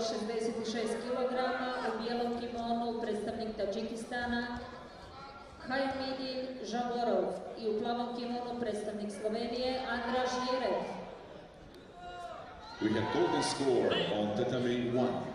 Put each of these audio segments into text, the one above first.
66 kg, u bijelom kimonu predstavnik Tadžikistana Hajmidin Žavorov i u plavom kimonu predstavnik Slovenije Andraž Jerev. We have golden score on tatami 1.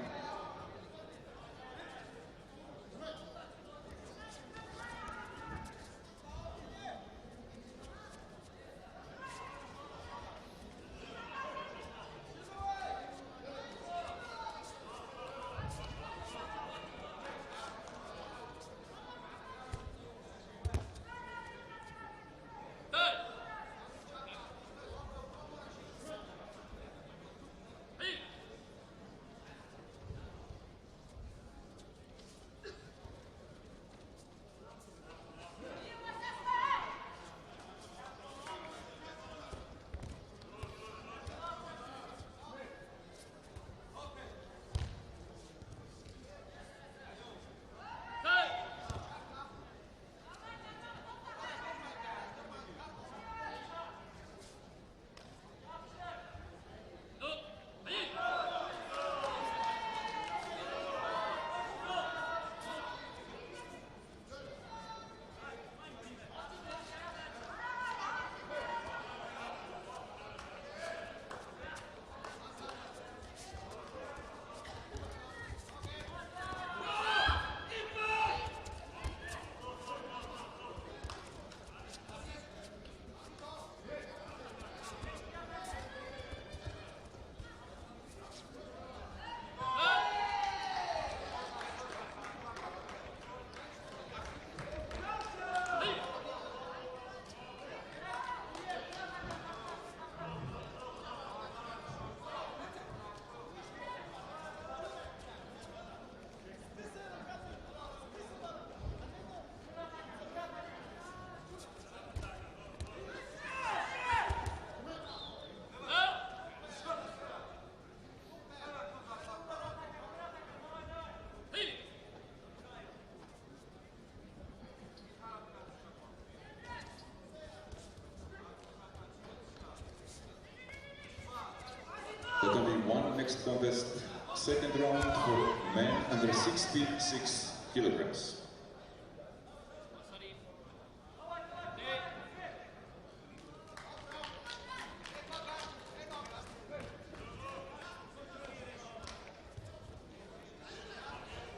Tatami 1, next contest, second round for men under 66 kilograms.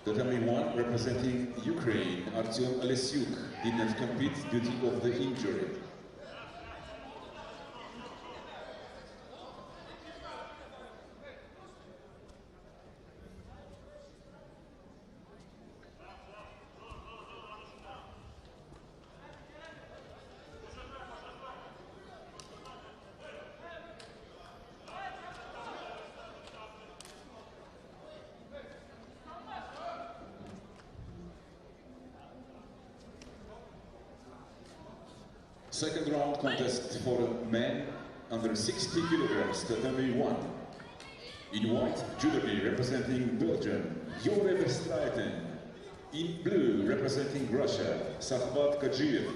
Tatami 1, representing Ukraine, Artyom Alesyuk, did not compete due to the injury. Second round contest for men under 60 kilograms, Tatami 1. In white, jewelry representing Belgium, Jure Verstraeten. In blue, representing Russia, Sarbat Kadzhiev.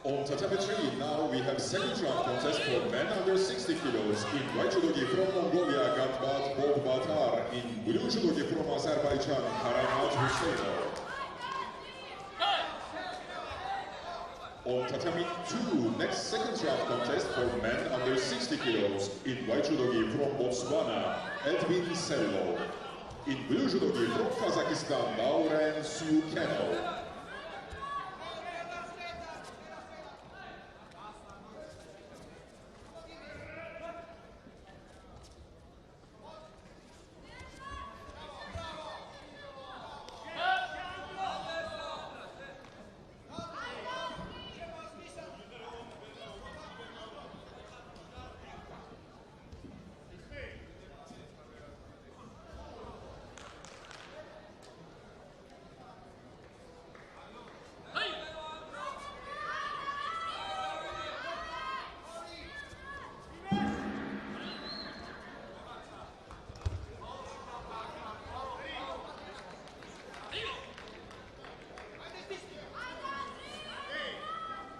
On tatami 3, now we have second round contest for men under 60 kilos. In white judogi from Mongolia, Gatbat Bodbatar. In blue judogi from Azerbaijan, Karamat Huseynov. On tatami 2, next second round contest for men under 60 kilos. In white judogi from Botswana, Edwin Sello. In blue judogi from Kazakhstan, Lauren Sukeno.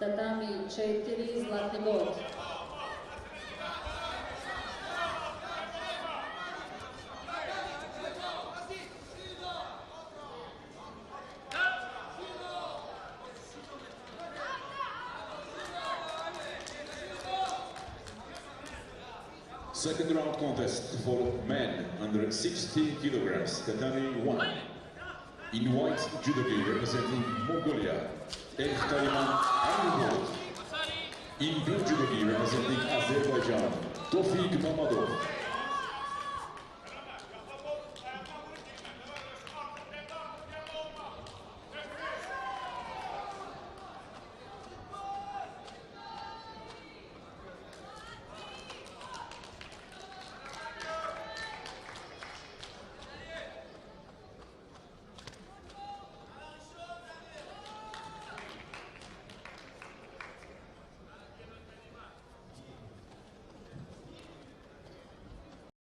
Tatami 4, zlatni bod. Second round contest for men under 60 kilograms, tatami 1. In white judogi representing Mongolia, El Kaliman Alimov. In blue judogi representing Azerbaijan, Tofik Mamadov.